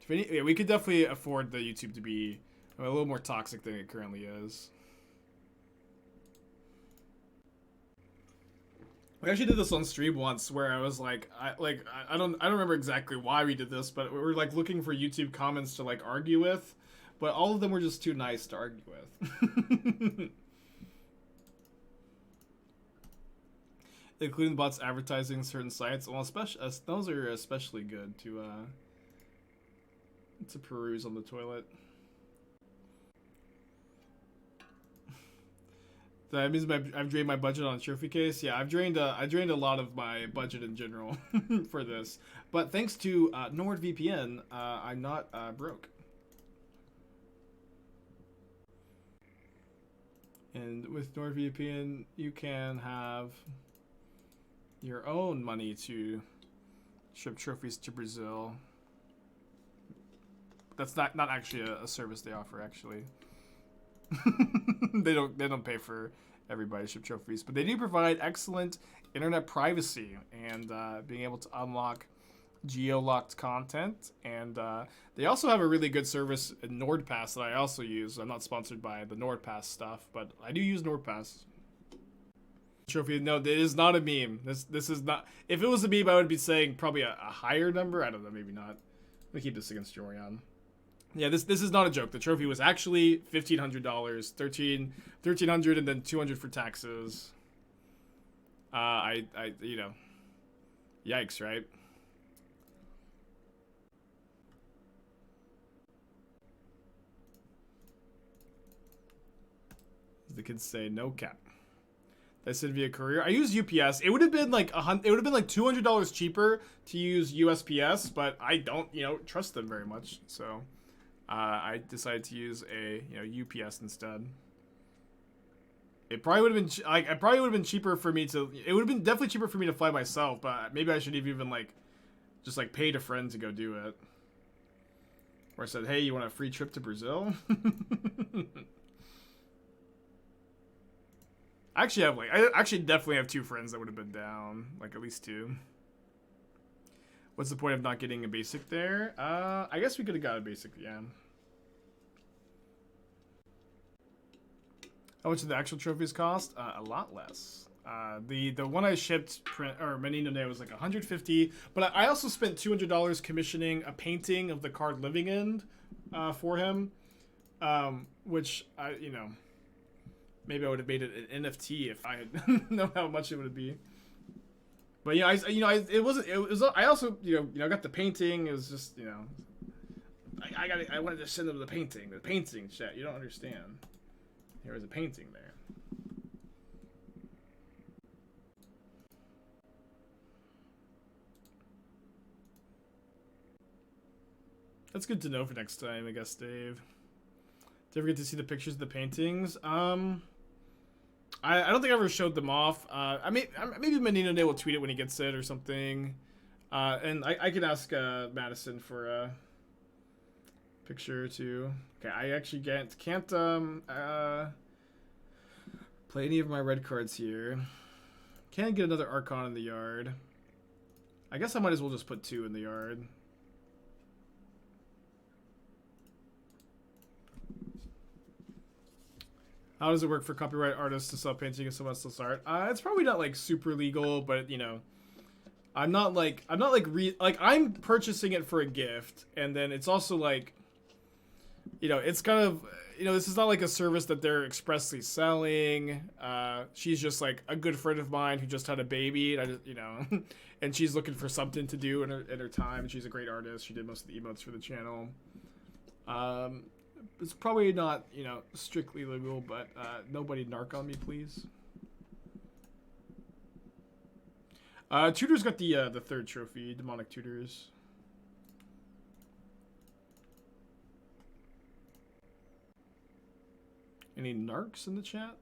Yeah, we could definitely afford the YouTube to be a little more toxic than it currently is. We actually did this on stream once, where I was like, I don't remember exactly why we did this, but we were like looking for YouTube comments to like argue with, but all of them were just too nice to argue with. Including bots advertising certain sites. Well, especially those are especially good to peruse on the toilet. That means I've drained my budget on a trophy case. Yeah, I drained a lot of my budget in general for this. But thanks to NordVPN, I'm not broke. And with NordVPN, you can have your own money to ship trophies to Brazil. That's not actually a service they offer, actually. They don't pay for everybody to ship trophies, but they do provide excellent internet privacy and being able to unlock geo-locked content, and they also have a really good service in NordPass that I also use. I'm not sponsored by the NordPass stuff, but I do use NordPass. Trophy, no, it is not a meme. This is not. If it was a meme, I would be saying probably a higher number. I don't know, maybe not. Let me keep this against Jorian. Yeah, this is not a joke. The trophy was actually $1,500, $1,300, and then $200 for taxes. You know, yikes, right? The kids say no cap. I said via courier. I use UPS. It would have been like $200 cheaper to use USPS, but I don't, you know, trust them very much. So I decided to use a, you know, UPS instead. It probably would have been cheaper for me to. It would have been definitely cheaper for me to fly myself, but maybe I should have even like just like paid a friend to go do it. Or I said, hey, you want a free trip to Brazil? I actually definitely have 2 friends that would have been down, like at least 2. What's the point of not getting a basic there? I guess we could have got a basic, yeah. How much did the actual trophies cost? A lot less. The one I shipped Menino was like $150, but I also spent $200 commissioning a painting of the card Living End for him, which you know. Maybe I would have made it an NFT if I had known how much it would be. But yeah, it was. I also got the painting. It was just I wanted to send them the painting. The painting, chat. You don't understand. There was a painting there. That's good to know for next time, I guess, Dave. Did you ever get to see the pictures of the paintings? I don't think I ever showed them off. Maybe Neonate will tweet it when he gets it or something. And I can ask Madison for a picture too. Okay, I actually can't play any of my red cards here. Can't get another Archon in the yard. I guess I might as well just put 2 in the yard. How does it work for copyright artists to sell painting if someone else still art? It's probably not like super legal, but you know, I'm purchasing it for a gift, and then it's also like, you know, it's kind of, you know, this is not like a service that they're expressly selling. She's just like a good friend of mine who just had a baby, and you know, and she's looking for something to do in her time. She's a great artist. She did most of the emotes for the channel. It's probably not, you know, strictly legal, but nobody narc on me, please. Tutor's got the 3rd trophy, Demonic Tutors. Any narcs in the chat?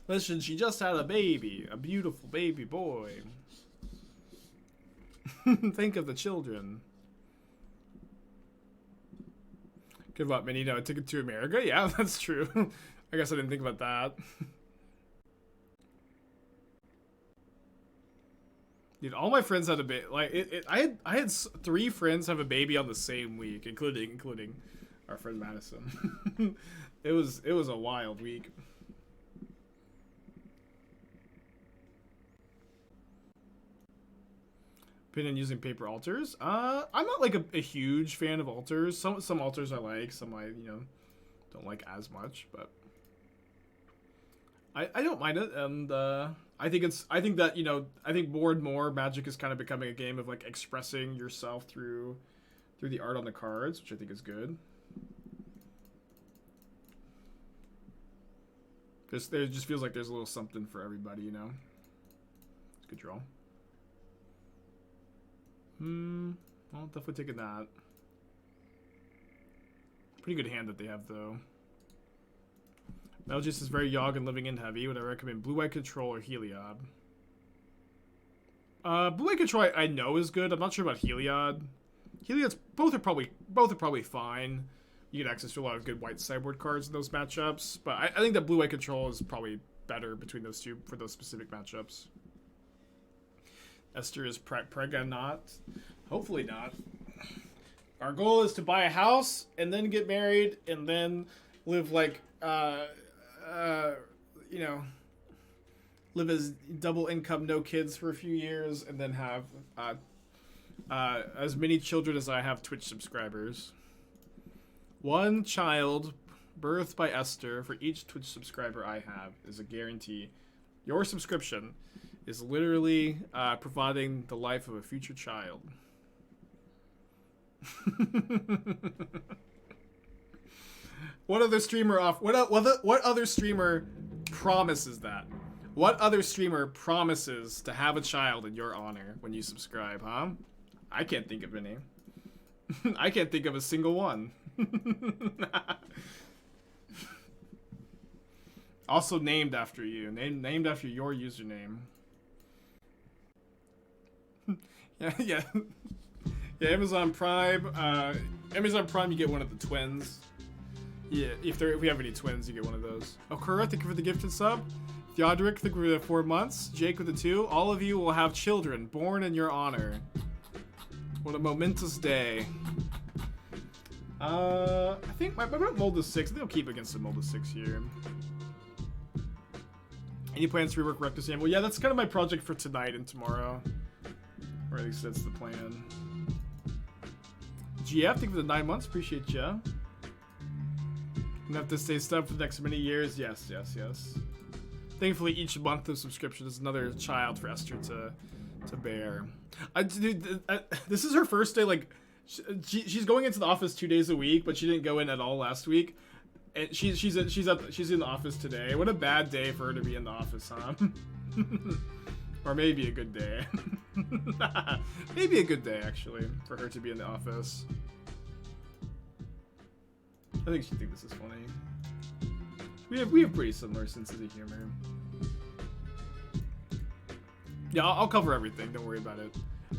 Listen, she just had a baby, a beautiful baby boy. Think of the children. Good luck, Minnie. No, a ticket to America? Yeah, that's true. I guess I didn't think about that. Dude, all my friends had a baby. Like, I had 3 friends have a baby on the same week, including our friend Madison. It was a wild week. Opinion using paper altars. I'm not like a huge fan of altars. Some altars I like, some I, you know, don't like as much, but I don't mind it, and I think that, you know, I think more and more Magic is kind of becoming a game of like expressing yourself through the art on the cards, which I think is good. Because there just feels like there's a little something for everybody, you know. It's a good draw. Well, definitely taking that. Pretty good hand that they have, though. Melgis is very Yogg and living in heavy. Would I recommend Blue-White Control or Heliod? Blue-White Control I know is good. I'm not sure about Heliod. Heliod's both are probably fine. You get access to a lot of good white sideboard cards in those matchups, but I think that Blue-White Control is probably better between those two for those specific matchups. Esther is pregnant, not. Hopefully not. Our goal is to buy a house and then get married and then live like, you know, live as double income, no kids for a few years, and then have as many children as I have Twitch subscribers. 1 child birthed by Esther for each Twitch subscriber I have is a guarantee. Your subscription is literally providing the life of a future child. What other streamer what other streamer promises that? What other streamer promises to have a child in your honor when you subscribe, huh? I can't think of any. I can't think of a single one. Also named after you. Named after your username. Yeah. Yeah, Amazon Prime. Amazon Prime, you get one of the twins. Yeah, if we have any twins, you get one of those. Okura, thank you for the gifted sub. Theodoric, thank you for the 4 months. Jake with the 2. All of you will have children born in your honor. What a momentous day. I think my Mold 6. I think I'll keep against the Mold 6 here. Any plans to rework Rectus Well, yeah, that's kind of my project for tonight and tomorrow. Or at least that's the plan. GF, thank you for the 9 months. Appreciate ya. Gonna have to stay stubbed for the next many years. Yes. Thankfully, each month of subscription is another child for Esther to bear. Dude, this is her first day. Like, she's going into the office 2 days a week, but she didn't go in at all last week. And she's in the office today. What a bad day for her to be in the office, huh? Or maybe a good day. Maybe a good day, actually, for her to be in the office. I think she'd think this is funny. We have pretty similar senses of humor. Yeah, I'll cover everything. Don't worry about it.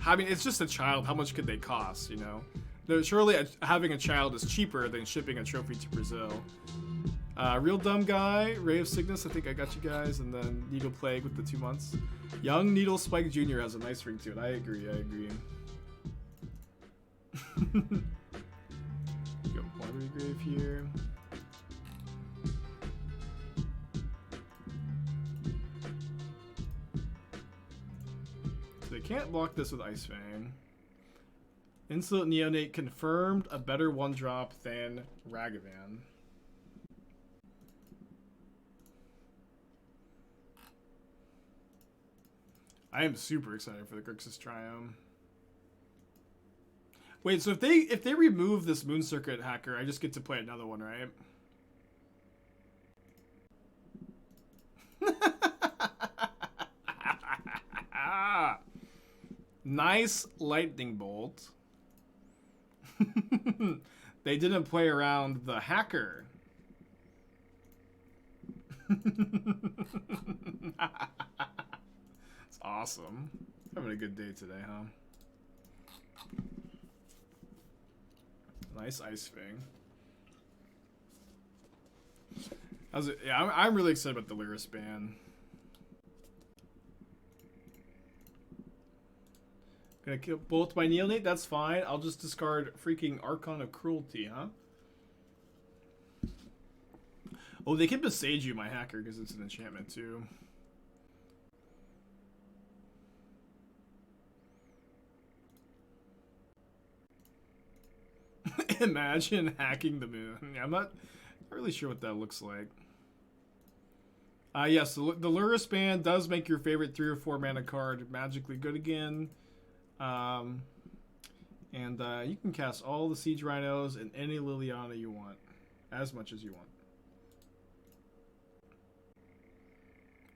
I mean, it's just a child. How much could they cost, you know? Surely having a child is cheaper than shipping a trophy to Brazil. Real Dumb Guy, Ray of Sickness, I think I got you guys, and then Needle Plague with the 2 months. Young Needle Spike Jr. has a nice ring to it. I agree. Got Watery Grave here. So they can't block this with Ice Fang. Insolent Neonate confirmed, a better 1-drop than Ragavan. I am super excited for the Grixis Triumph. Wait, so if they remove this Moon Circuit hacker, I just get to play another one, right? Nice lightning bolt. They didn't play around the hacker. It's awesome. Having a good day today, huh? Nice Ice Fang. How's it? Yeah, I'm really excited about the Lyris ban. Gonna kill both my Neonate, that's fine. I'll just discard freaking Archon of Cruelty, huh? Oh, they can besage you, my hacker, because it's an enchantment too. Imagine hacking the moon. Yeah, I'm not really sure what that looks like. Yes, the Lyris ban does make your favorite 3 or 4 mana card magically good again. You can cast all the Siege Rhinos and any Liliana you want. As much as you want.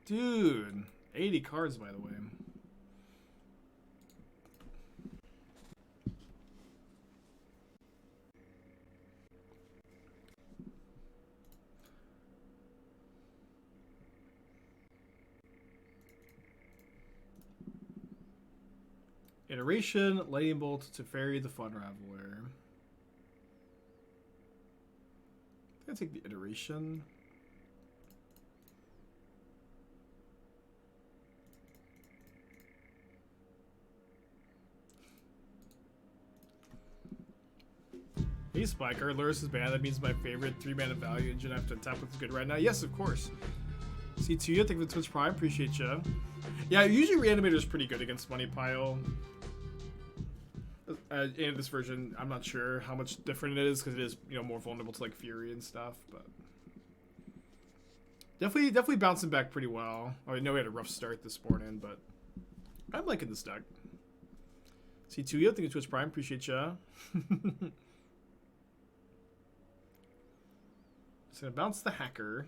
Dude, 80 cards, by the way. Iteration, Lightning Bolt to Fairy the Fun Raveler. I'm gonna take the Iteration. Hey Spiker, Lyris is banned. That means my favorite 3-mana value engine I have to tap with is good right now. Yes, of course. C2, thank you for the Twitch Prime. Appreciate you. Yeah, usually Reanimator is pretty good against Money Pile. In this version, I'm not sure how much different it is because it is, you know, more vulnerable to like Fury and stuff, but definitely bouncing back pretty well. I know we had a rough start this morning, but I'm liking this deck. C2, thank you for Twitch Prime. Appreciate ya. Just gonna bounce the hacker.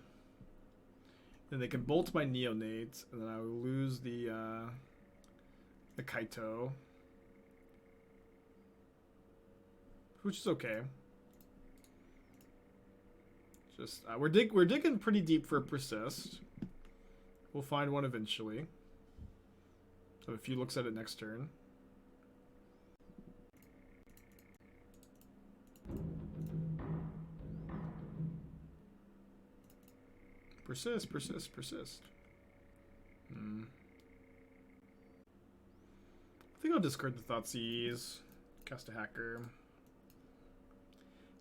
Then they can bolt my Neonate, and then I will lose the Kaito, which is okay. Just we're digging pretty deep for a Persist. We'll find one eventually. So if he looks at it next turn. Persist, persist, persist. I think I'll discard the Thoughtseize, cast a hacker.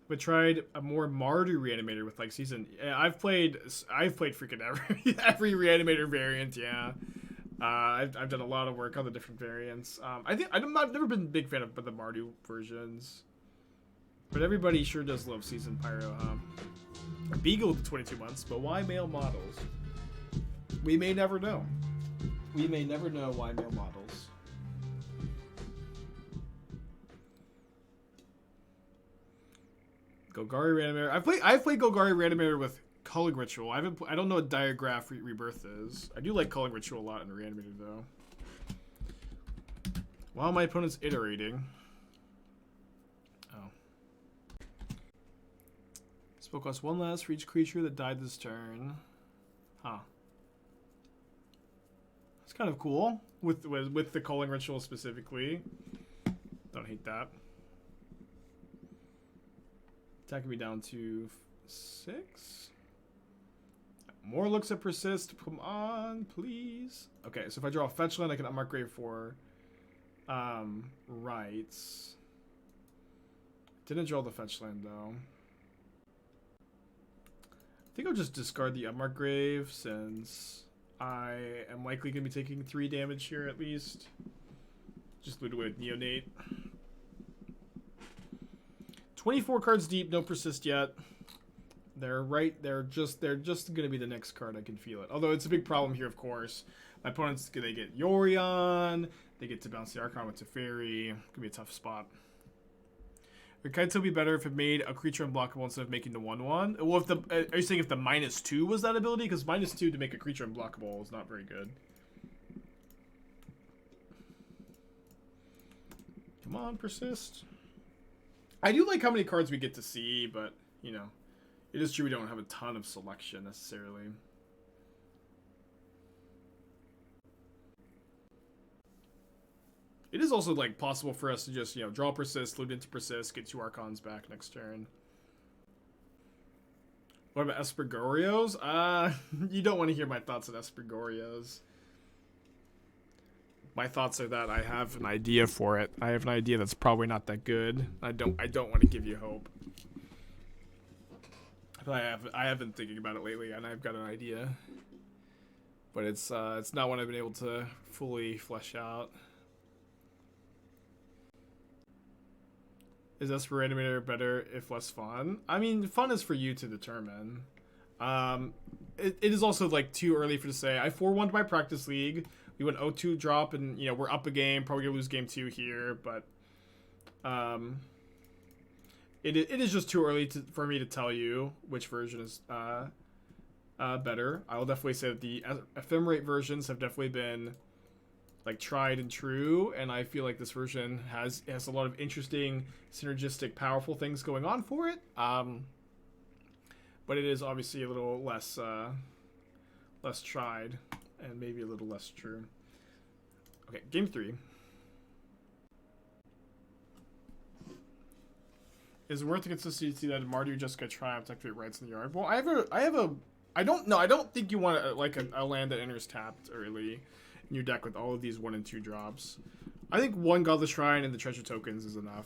But tried a more Mardu Reanimator with like season. I've played freaking every Reanimator variant. Yeah, I've done a lot of work on the different variants. I've never been a big fan of the Mardu versions, but everybody sure does love Season Pyro. Beagle to 22 months, but why male models? We may never know. We may never know why male models. Golgari Reanimator. I've played Golgari Reanimator with Culling Ritual. I don't know what Diagraph Rebirth is. I do like Culling Ritual a lot in Reanimator though. While my opponent's iterating. Oh. Spell costs 1 less for each creature that died this turn. Huh. It's kind of cool with the Culling Ritual specifically. Don't hate that. Attacking me down to 6. More looks at Persist. Come on, please. Okay, so if I draw a fetch land, I can Unmarked Grave for Rites. Didn't draw the fetch land though. I think I'll just discard the Unmarked Grave since I am likely going to be taking 3 damage here at least. Just loot away with Neonate. 24 cards deep, no Persist yet. They're just gonna be the next card. I can feel it. Although it's a big problem here, of course. My opponents, they get Yorion, they get to bounce the Archon with Teferi. Gonna be a tough spot. Would Kaito be better if it made a creature unblockable instead of making the 1/1? Well, if the are you saying if the -2 was that ability? Because -2 to make a creature unblockable is not very good. Come on, Persist. I do like how many cards we get to see, but you know, it is true we don't have a ton of selection necessarily. It is also like possible for us to just, you know, draw Persist, loot into Persist, get 2 Archons back next turn. What about Espergorios? You don't want to hear my thoughts on Espergorios. My thoughts are that I have an idea for it. I have an idea that's probably not that good. I don't want to give you hope. But I have been thinking about it lately, and I've got an idea. But it's not one I've been able to fully flesh out. Is Esper Reanimator better if less fun? I mean, fun is for you to determine. It is also like too early for to say. I 4-1'd my practice league. We went 0-2 drop, and you know we're up a game. Probably gonna lose game 2 here, but it is just too early for me to tell you which version is better. I will definitely say that the ephemerate versions have definitely been like tried and true, and I feel like this version has a lot of interesting, synergistic, powerful things going on for it. But it is obviously a little less tried, and maybe a little less true. Okay, game 3. Is it worth the consistency that Mardu just got triumph activate rights in the yard? Well, I don't think you want a land that enters tapped early in your deck with all of these 1 and 2 drops. I think 1 Godless Shrine and the treasure tokens is enough.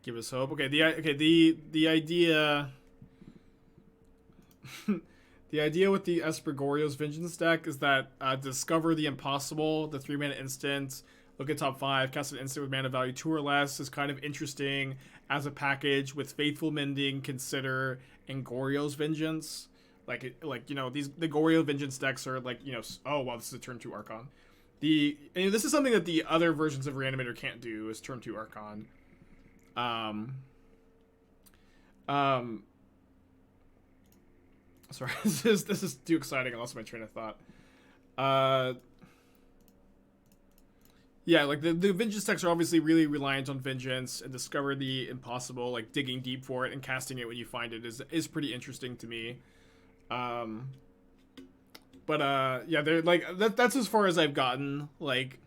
Give us hope. Okay, the idea the idea with the Espergorios Vengeance deck is that discover the impossible, the 3-mana instant, look at top 5, cast an instant with mana value 2 or less is kind of interesting as a package with Faithful Mending, Consider, and Goryo's Vengeance. Like you know, the Goryo Vengeance decks are like, you know, oh wow, this is a turn 2 Archon. And this is something that the other versions of Reanimator can't do, is turn 2 Archon. Sorry, this is too exciting. I lost my train of thought. Yeah, like the Vengeance decks are obviously really reliant on Vengeance, and discover the impossible, like digging deep for it and casting it when you find it is pretty interesting to me. Yeah, they're like that's as far as I've gotten. Like,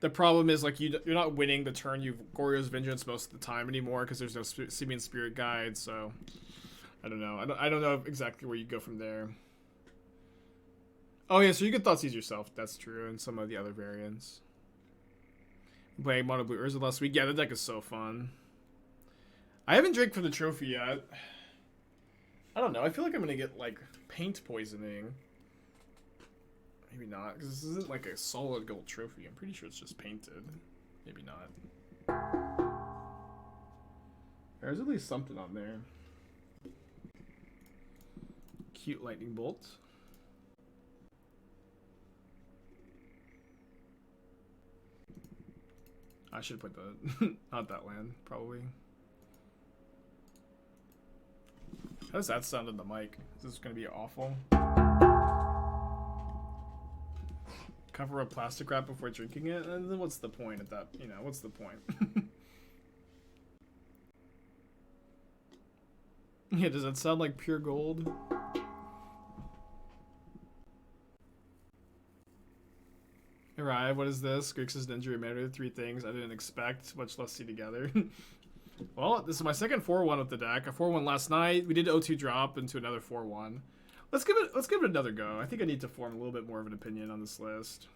the problem is like you're not winning the turn you've Goryo's Vengeance most of the time anymore because there's no Simian Spirit Guide. So I don't know. I don't know exactly where you go from there. Oh yeah, so you can Thoughtseize yourself. That's true, and some of the other variants. Playing Mono Blue Urza last week. Yeah, the deck is so fun. I haven't drank for the trophy yet. I don't know. I feel like I'm gonna get like paint poisoning. Maybe not, because this isn't like a solid gold trophy. I'm pretty sure it's just painted. Maybe not. There's at least something on there. Cute lightning bolt. I should put the not that land, probably. How does that sound in the mic? Is this gonna be awful? Cover a plastic wrap before drinking it? And then what's the point of that? You know, what's the point? Yeah, does that sound like pure gold? Alright, what is this? Grixis Kaito Reanimator, 3 things I didn't expect, much less see together. Well, this is my second 4-1 with the deck. A 4-1 last night. We did 0-2 drop into another 4-1. Let's give it another go. I think I need to form a little bit more of an opinion on this list.